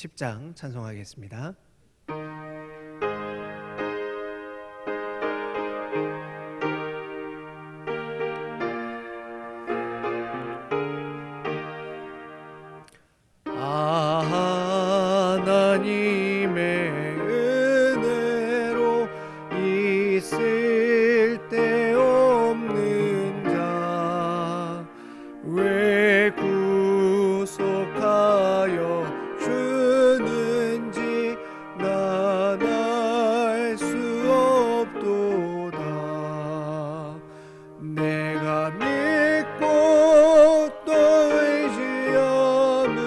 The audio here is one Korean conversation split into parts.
10장 찬송하겠습니다. 하나님의 은혜로 있을 데 없는 자 왜 구속하여 주는지 난 알 수 없도다. 내가 믿고 또 의지함은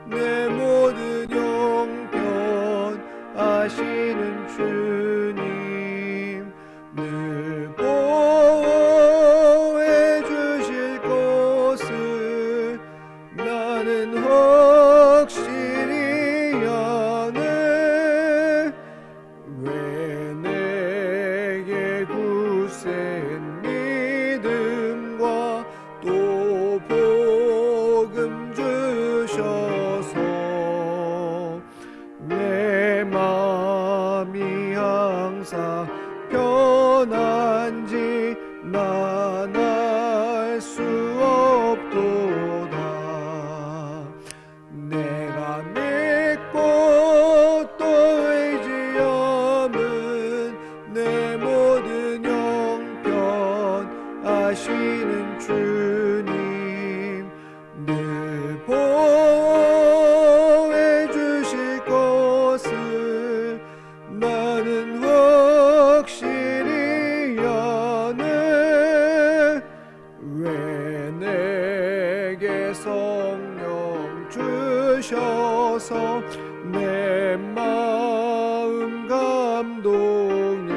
내 모든 형편 아시는 주님 늘 보호해 주실 것을 나는 확실히 아네. 왜 내게 굳센 믿음과 또 복음 주셔서 내 마음이 항상 편한지 난 알 수 없도다. 내가 믿고 또 의지함은 내 모든 형편 아시는 주님 늘 보호해 주실 것을 나는 확실히 아네. 왜 내게 성령 주셔서 내 마음 감동해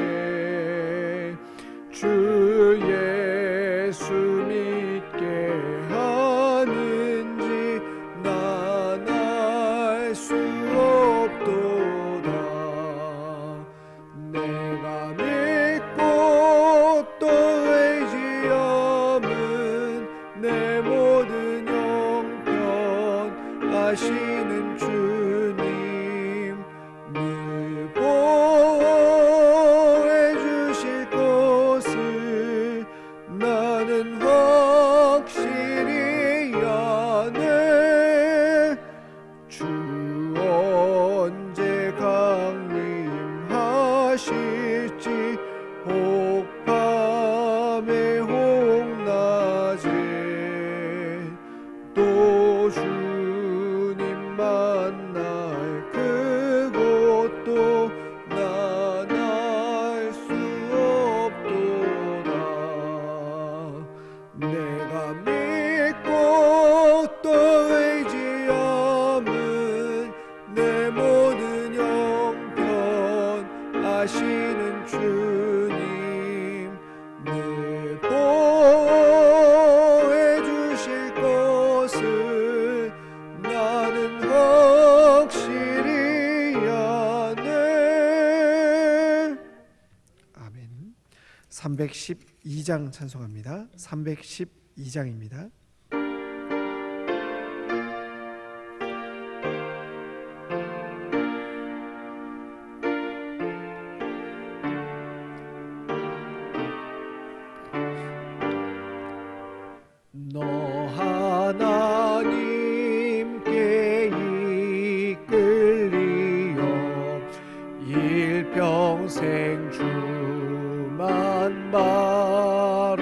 주 예수 믿게 하는지 난 알 수 없도다. 내가 믿고 또 의지함은 내 모든 형편 아시는 주님 늘 보호해 주실 것을 나는 확실히 아네. 주 언제 강림하실지 혹 밤에 혹 낮에 또 주님 만날 그것도 난 알 수 없도다. 내가 믿고 또 의지함은 내 모든 형편 아시는 주님 늘 보호해 주실 것을 나는 확실히 아네. 아멘. 312장 찬송합니다. 312장입니다. 너 하나님께 이끌리어 일평생 주만 바라면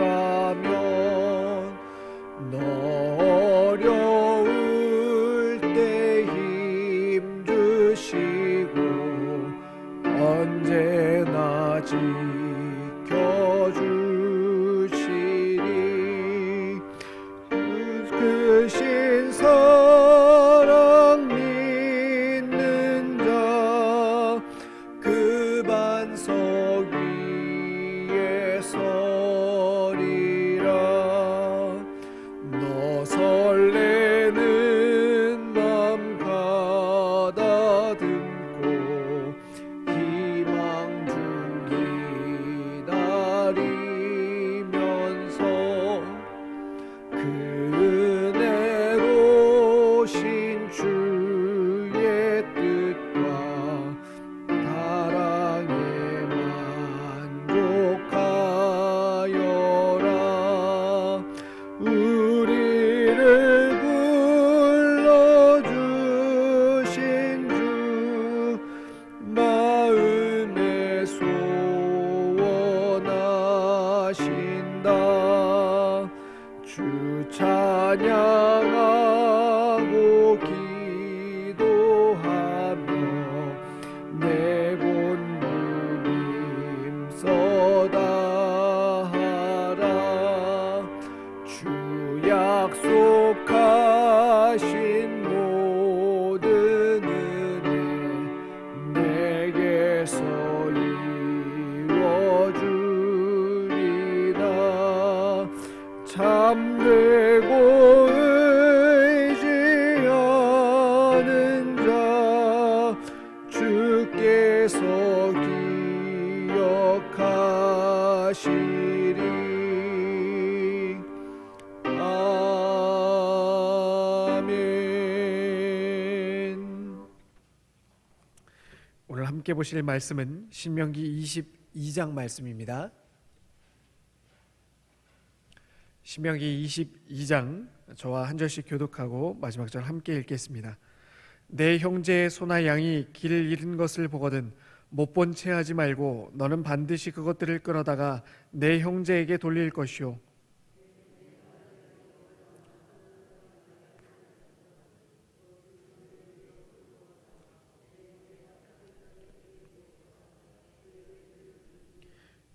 주께서 기억하시리. 아멘. 오늘 함께 보실 말씀은 신명기 22장 말씀입니다. 신명기 22장 저와 한 절씩 교독하고 마지막 절 함께 읽겠습니다. 내 형제의 소나 양이 길을 잃은 것을 보거든 못 본 채 하지 말고 너는 반드시 그것들을 끌어다가 내 형제에게 돌릴 것이요.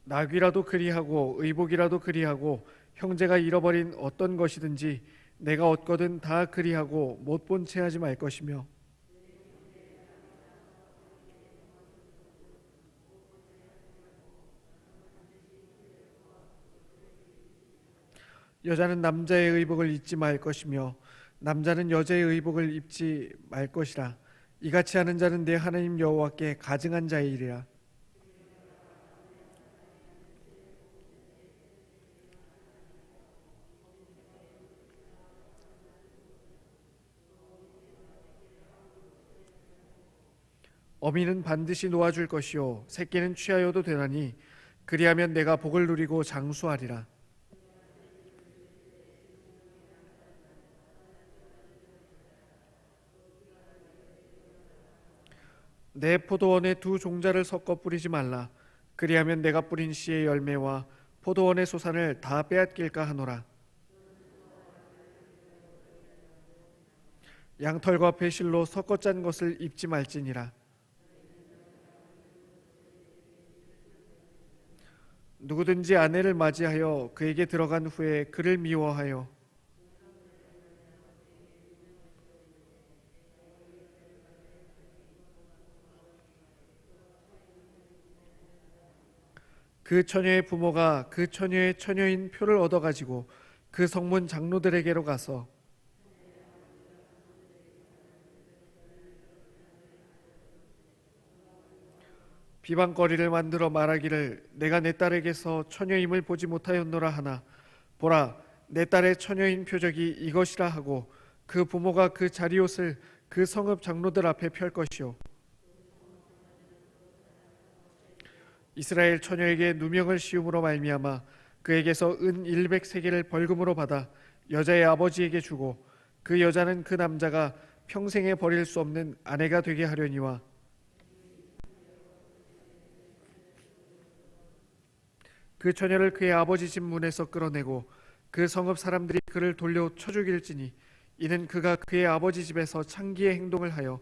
낙이라도 그리하고 의복이라도 그리하고 형제가 잃어버린 어떤 것이든지 내가 얻거든 다 그리하고 못 본 채 하지 말 것이며, 여자는 남자의 의복을 입지 말 것이며 남자는 여자의 의복을 입지 말 것이라. 이같이 하는 자는 내 하나님 여호와께 가증한 자이리라. 어미는 반드시 놓아줄 것이요 새끼는 취하여도 되나니 그리하면 내가 복을 누리고 장수하리라. 내 포도원에 두 종자를 섞어 뿌리지 말라. 그리하면 내가 뿌린 씨의 열매와 포도원의 소산을 다 빼앗길까 하노라. 양털과 배실로 섞어 짠 것을 입지 말지니라. 누구든지 아내를 맞이하여 그에게 들어간 후에 그를 미워하여 그 처녀의 부모가 그 처녀의 처녀인 표를 얻어가지고 그 성문 장로들에게로 가서 비방거리를 만들어 말하기를 내가 내 딸에게서 처녀임을 보지 못하였노라 하나 보라 내 딸의 처녀인 표적이 이것이라 하고 그 부모가 그 자리옷을 그 성읍 장로들 앞에 펼 것이요. 이스라엘 처녀에게 누명을 씌움으로 말미암아 그에게서 은 100세겔을 벌금으로 받아 여자의 아버지에게 주고 그 여자는 그 남자가 평생에 버릴 수 없는 아내가 되게 하려니와 그 처녀를 그의 아버지 집 문에서 끌어내고 그 성읍 사람들이 그를 돌려 쳐 죽일지니 이는 그가 그의 아버지 집에서 창기의 행동을 하여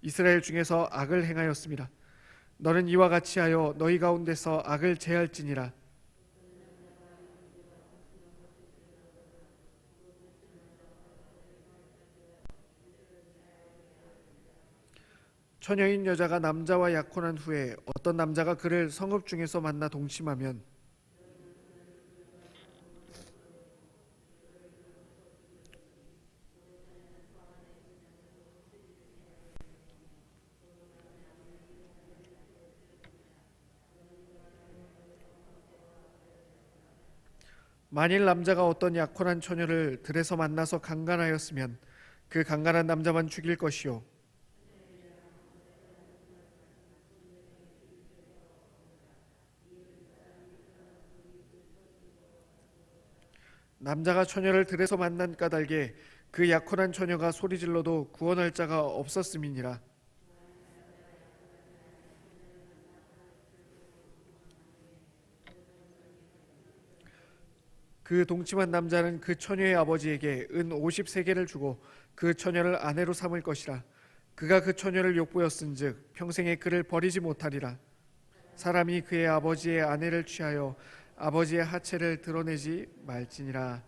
이스라엘 중에서 악을 행하였습니다. 너는 이와 같이 하여 너희 가운데서 악을 제할지니라. 처녀인 여자가 남자와 약혼한 후에 어떤 남자가 그를 성읍 중에서 만나 동침하면 만일 남자가 어떤 약혼한 처녀를 들에서 만나서 강간하였으면 그 강간한 남자만 죽일 것이요 남자가 처녀를 들에서 만난 까닭에 그 약혼한 처녀가 소리질러도 구원할 자가 없었음이니라. 그 동침한 남자는 그 처녀의 아버지에게 은 50세겔을 주고 그 처녀를 아내로 삼을 것이라. 그가 그 처녀를 욕보였은즉 평생에 그를 버리지 못하리라. 사람이 그의 아버지의 아내를 취하여 아버지의 하체를 드러내지 말지니라.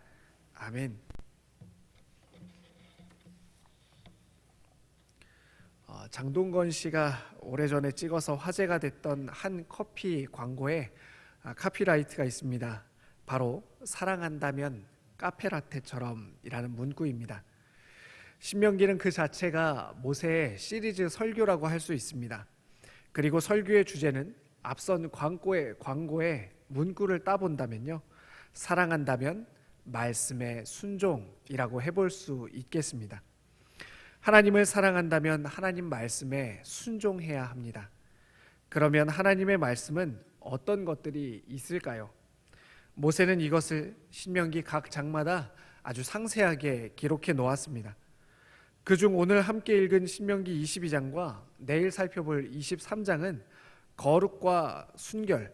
아멘. 장동건 씨가 오래전에 찍어서 화제가 됐던 한 커피 광고에 카피라이트가 있습니다. 바로 사랑한다면 카페라테처럼 이라는 문구입니다. 신명기는 그 자체가 모세의 시리즈 설교라고 할 수 있습니다. 그리고 설교의 주제는 앞선 광고의 문구를 따본다면요, 사랑한다면 말씀의 순종이라고 해볼 수 있겠습니다. 하나님을 사랑한다면 하나님 말씀에 순종해야 합니다. 그러면 하나님의 말씀은 어떤 것들이 있을까요? 모세는 이것을 신명기 각 장마다 아주 상세하게 기록해 놓았습니다. 그중 오늘 함께 읽은 신명기 22장과 내일 살펴볼 23장은 거룩과 순결,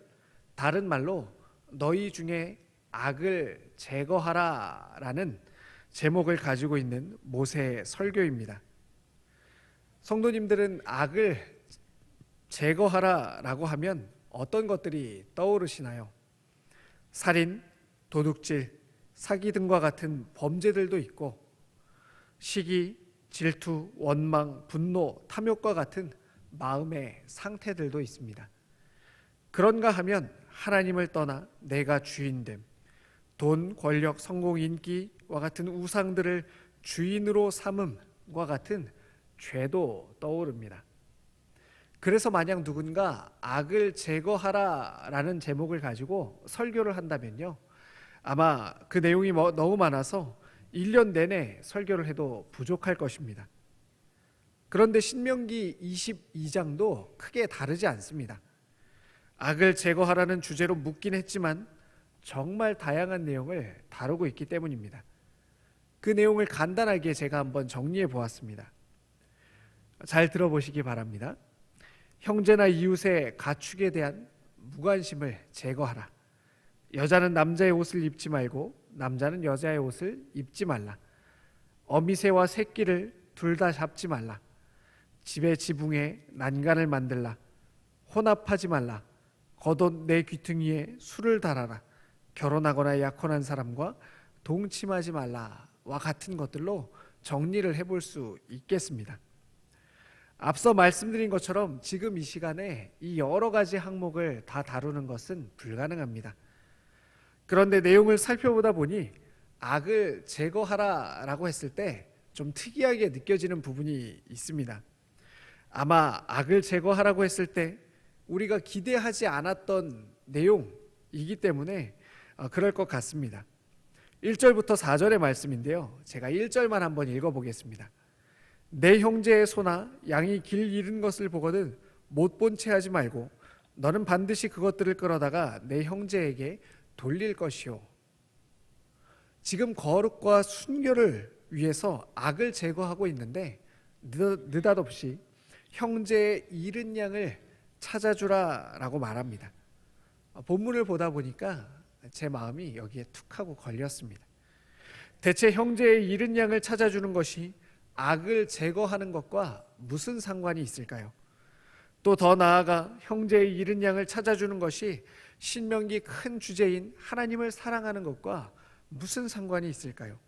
다른 말로 너희 중에 악을 제거하라 라는 제목을 가지고 있는 모세의 설교입니다. 성도님들은 악을 제거하라 라고 하면 어떤 것들이 떠오르시나요? 살인, 도둑질, 사기 등과 같은 범죄들도 있고, 시기, 질투, 원망, 분노, 탐욕과 같은 마음의 상태들도 있습니다. 그런가 하면 하나님을 떠나 내가 주인됨, 돈, 권력, 성공, 인기와 같은 우상들을 주인으로 삼음과 같은 죄도 떠오릅니다. 그래서 만약 누군가 악을 제거하라 라는 제목을 가지고 설교를 한다면요, 아마 그 내용이 너무 많아서 1년 내내 설교를 해도 부족할 것입니다. 그런데 신명기 22장도 크게 다르지 않습니다. 악을 제거하라는 주제로 묻긴 했지만 정말 다양한 내용을 다루고 있기 때문입니다. 그 내용을 간단하게 제가 한번 정리해 보았습니다. 잘 들어보시기 바랍니다. 형제나 이웃의 가축에 대한 무관심을 제거하라. 여자는 남자의 옷을 입지 말고 남자는 여자의 옷을 입지 말라. 어미새와 새끼를 둘 다 잡지 말라. 집의 지붕에 난간을 만들라. 혼합하지 말라. 겉옷 내 귀퉁이에 술을 달아라. 결혼하거나 약혼한 사람과 동침하지 말라와 같은 것들로 정리를 해볼 수 있겠습니다. 앞서 말씀드린 것처럼 지금 이 시간에 이 여러 가지 항목을 다 다루는 것은 불가능합니다. 그런데 내용을 살펴보다 보니 악을 제거하라라고 했을 때 좀 특이하게 느껴지는 부분이 있습니다. 아마 악을 제거하라고 했을 때 우리가 기대하지 않았던 내용이기 때문에 그럴 것 같습니다. 1절부터 4절의 말씀인데요, 제가 1절만 한번 읽어보겠습니다. 내 형제의 소나 양이 길 잃은 것을 보거든 못 본 채 하지 말고 너는 반드시 그것들을 끌어다가 내 형제에게 돌릴 것이요. 지금 거룩과 순결을 위해서 악을 제거하고 있는데 느닷없이 형제의 잃은 양을 찾아주라 라고 말합니다. 본문을 보다 보니까 제 마음이 여기에 툭 하고 걸렸습니다. 대체 형제의 잃은 양을 찾아주는 것이 악을 제거하는 것과 무슨 상관이 있을까요? 또 더 나아가 형제의 잃은 양을 찾아주는 것이 신명기 큰 주제인 하나님을 사랑하는 것과 무슨 상관이 있을까요?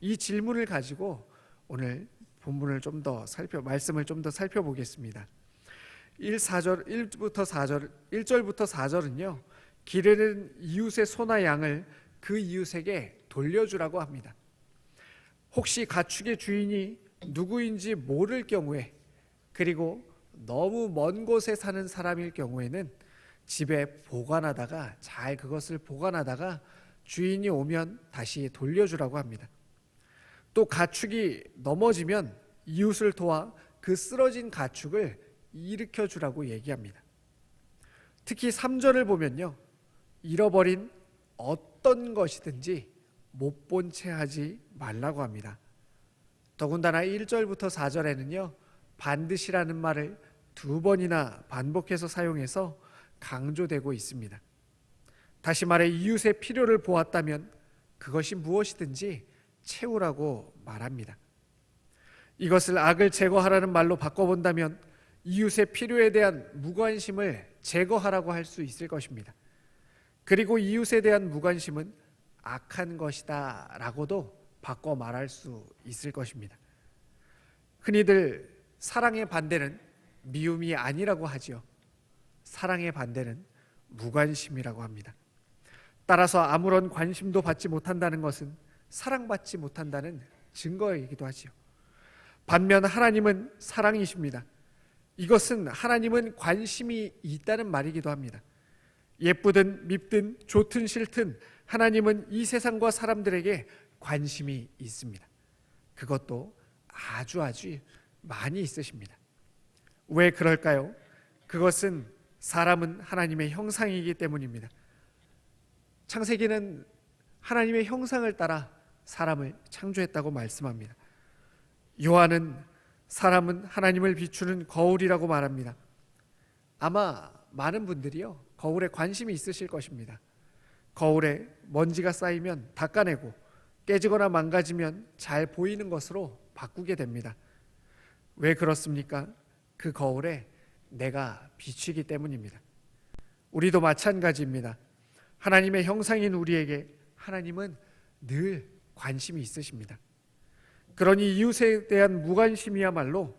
이 질문을 가지고 오늘 본문을 말씀을 좀 더 살펴보겠습니다. 1절부터 4절은요, 기르는 이웃의 소나 양을 그 이웃에게 돌려주라고 합니다. 혹시 가축의 주인이 누구인지 모를 경우에, 그리고 너무 먼 곳에 사는 사람일 경우에는 집에 그것을 보관하다가 주인이 오면 다시 돌려주라고 합니다. 또 가축이 넘어지면 이웃을 도와 그 쓰러진 가축을 일으켜 주라고 얘기합니다. 특히 3절을 보면요, 잃어버린 어떤 것이든지 못 본 채 하지 말라고 합니다. 더군다나 1절부터 4절에는요, 반드시라는 말을 2번이나 반복해서 사용해서 강조되고 있습니다. 다시 말해 이웃의 필요를 보았다면 그것이 무엇이든지 채우라고 말합니다. 이것을 악을 제거하라는 말로 바꿔본다면 이웃의 필요에 대한 무관심을 제거하라고 할 수 있을 것입니다. 그리고 이웃에 대한 무관심은 악한 것이다 라고도 바꿔 말할 수 있을 것입니다. 흔히들 사랑의 반대는 미움이 아니라고 하지요. 사랑의 반대는 무관심이라고 합니다. 따라서 아무런 관심도 받지 못한다는 것은 사랑받지 못한다는 증거이기도 하지요. 반면 하나님은 사랑이십니다. 이것은 하나님은 관심이 있다는 말이기도 합니다. 예쁘든 밉든 좋든 싫든 하나님은 이 세상과 사람들에게 관심이 있습니다. 그것도 아주 많이 있으십니다. 왜 그럴까요? 그것은 사람은 하나님의 형상이기 때문입니다. 창세기는 하나님의 형상을 따라 사람을 창조했다고 말씀합니다. 요한은 사람은 하나님을 비추는 거울이라고 말합니다. 아마 많은 분들이요, 거울에 관심이 있으실 것입니다. 거울에 먼지가 쌓이면 닦아내고 깨지거나 망가지면 잘 보이는 것으로 바꾸게 됩니다. 왜 그렇습니까? 그 거울에 내가 비치기 때문입니다. 우리도 마찬가지입니다. 하나님의 형상인 우리에게 하나님은 늘 관심이 있으십니다. 그러니 이웃에 대한 무관심이야말로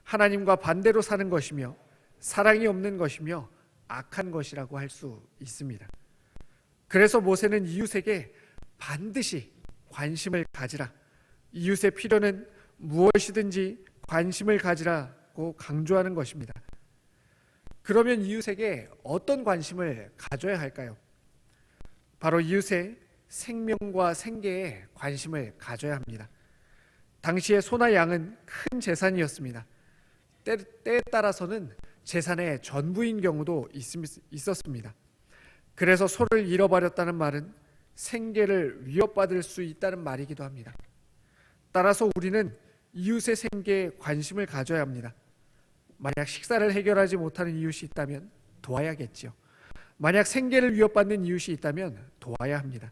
하나님과 반대로 사는 것이며 사랑이 없는 것이며 악한 것이라고 할 수 있습니다. 그래서 모세는 이웃에게 반드시 관심을 가지라, 이웃의 필요는 무엇이든지 관심을 가지라고 강조하는 것입니다. 그러면 이웃에게 어떤 관심을 가져야 할까요? 바로 이웃의 생명과 생계에 관심을 가져야 합니다. 당시에 소나 양은 큰 재산이었습니다. 때에 따라서는 재산의 전부인 경우도 있었습니다. 그래서 소를 잃어버렸다는 말은 생계를 위협받을 수 있다는 말이기도 합니다. 따라서 우리는 이웃의 생계에 관심을 가져야 합니다. 만약 식사를 해결하지 못하는 이웃이 있다면 도와야겠지요. 만약 생계를 위협받는 이웃이 있다면 도와야 합니다.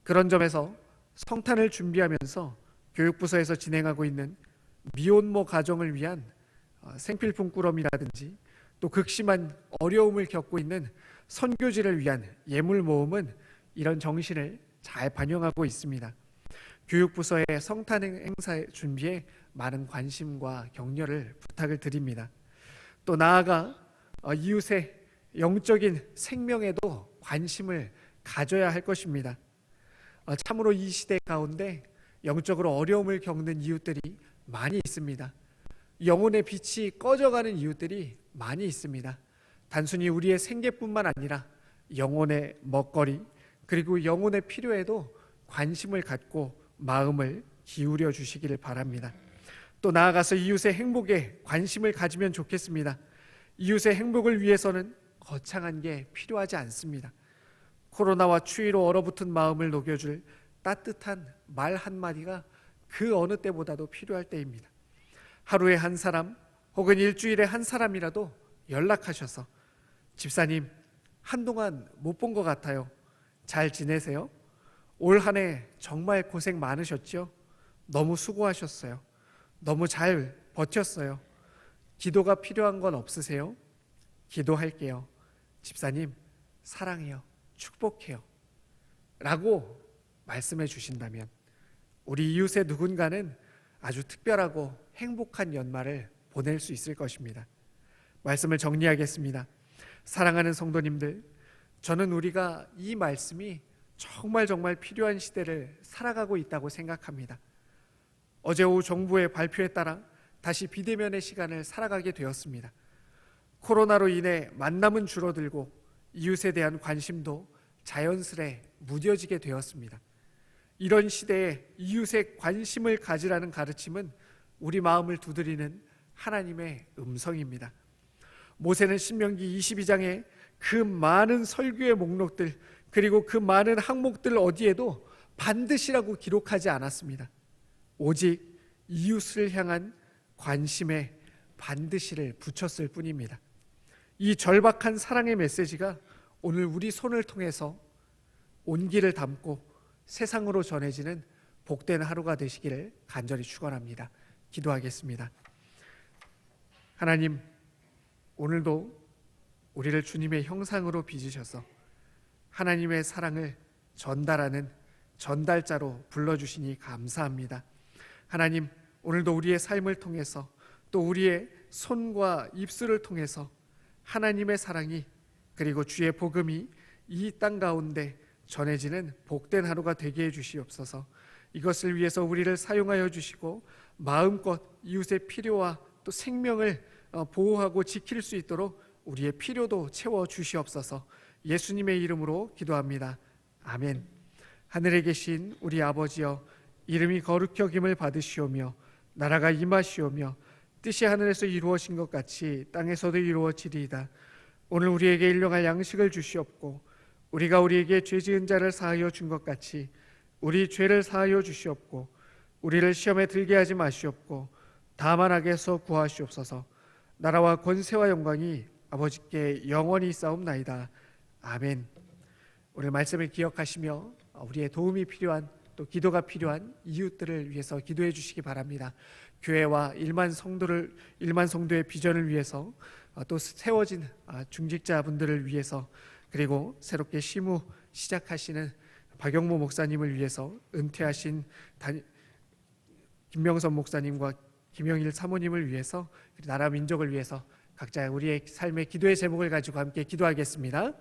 그런 점에서 성탄을 준비하면서 교육부서에서 진행하고 있는 미혼모 가정을 위한 생필품 꾸러미라든지 또 극심한 어려움을 겪고 있는 선교지를 위한 예물 모음은 이런 정신을 잘 반영하고 있습니다. 교육부서의 성탄 행사 준비에 많은 관심과 격려를 부탁을 드립니다. 또 나아가 이웃의 영적인 생명에도 관심을 가져야 할 것입니다. 참으로 이 시대 가운데 영적으로 어려움을 겪는 이웃들이 많이 있습니다. 영혼의 빛이 꺼져가는 이웃들이 많이 있습니다. 단순히 우리의 생계뿐만 아니라 영혼의 먹거리 그리고 영혼의 필요에도 관심을 갖고 마음을 기울여 주시기를 바랍니다. 또 나아가서 이웃의 행복에 관심을 가지면 좋겠습니다. 이웃의 행복을 위해서는 거창한 게 필요하지 않습니다. 코로나와 추위로 얼어붙은 마음을 녹여줄 따뜻한 말 한마디가 그 어느 때보다도 필요할 때입니다. 하루에 한 사람 혹은 일주일에 한 사람이라도 연락하셔서 집사님, 한동안 못 본 것 같아요. 잘 지내세요? 올 한 해 정말 고생 많으셨죠? 너무 수고하셨어요. 너무 잘 버텼어요. 기도가 필요한 건 없으세요? 기도할게요. 집사님, 사랑해요. 축복해요. 라고 말씀해 주신다면 우리 이웃의 누군가는 아주 특별하고 행복한 연말을 보낼 수 있을 것입니다. 말씀을 정리하겠습니다. 사랑하는 성도님들, 저는 우리가 이 말씀이 정말 필요한 시대를 살아가고 있다고 생각합니다. 어제 오후 정부의 발표에 따라 다시 비대면의 시간을 살아가게 되었습니다. 코로나로 인해 만남은 줄어들고 이웃에 대한 관심도 자연스레 무뎌지게 되었습니다. 이런 시대에 이웃에 관심을 가지라는 가르침은 우리 마음을 두드리는 하나님의 음성입니다. 모세는 신명기 22장에 그 많은 설교의 목록들 그리고 그 많은 항목들 어디에도 반드시라고 기록하지 않았습니다. 오직 이웃을 향한 관심에 반드시를 붙였을 뿐입니다. 이 절박한 사랑의 메시지가 오늘 우리 손을 통해서 온기를 담고 세상으로 전해지는 복된 하루가 되시기를 간절히 축원합니다. 기도하겠습니다. 하나님, 오늘도 우리를 주님의 형상으로 빚으셔서 하나님의 사랑을 전달하는 전달자로 불러주시니 감사합니다. 하나님, 오늘도 우리의 삶을 통해서 또 우리의 손과 입술을 통해서 하나님의 사랑이 그리고 주의 복음이 이 땅 가운데 전해지는 복된 하루가 되게 해주시옵소서. 이것을 위해서 우리를 사용하여 주시고 마음껏 이웃의 필요와 또 생명을 보호하고 지킬 수 있도록 우리의 필요도 채워 주시옵소서. 예수님의 이름으로 기도합니다. 아멘. 하늘에 계신 우리 아버지여, 이름이 거룩히 여김을 받으시오며 나라가 임하시오며 뜻이 하늘에서 이루어진 것 같이 땅에서도 이루어지리이다. 오늘 우리에게 일용할 양식을 주시옵고 우리가 우리에게 죄 지은 자를 사하여 준 것 같이 우리 죄를 사하여 주시옵고 우리를 시험에 들게 하지 마시옵고 다만 악에서 구하시옵소서. 나라와 권세와 영광이 아버지께 영원히 있사옵나이다. 아멘. 오늘 말씀을 기억하시며 우리의 도움이 필요한, 또 기도가 필요한 이웃들을 위해서 기도해 주시기 바랍니다. 교회와 1만 성도의 비전을 위해서, 또 세워진 중직자분들을 위해서, 그리고 새롭게 시무 시작하시는 박영모 목사님을 위해서, 은퇴하신 김명선 목사님과 김영일 사모님을 위해서, 나라 민족을 위해서 각자 우리의 삶의 기도의 제목을 가지고 함께 기도하겠습니다.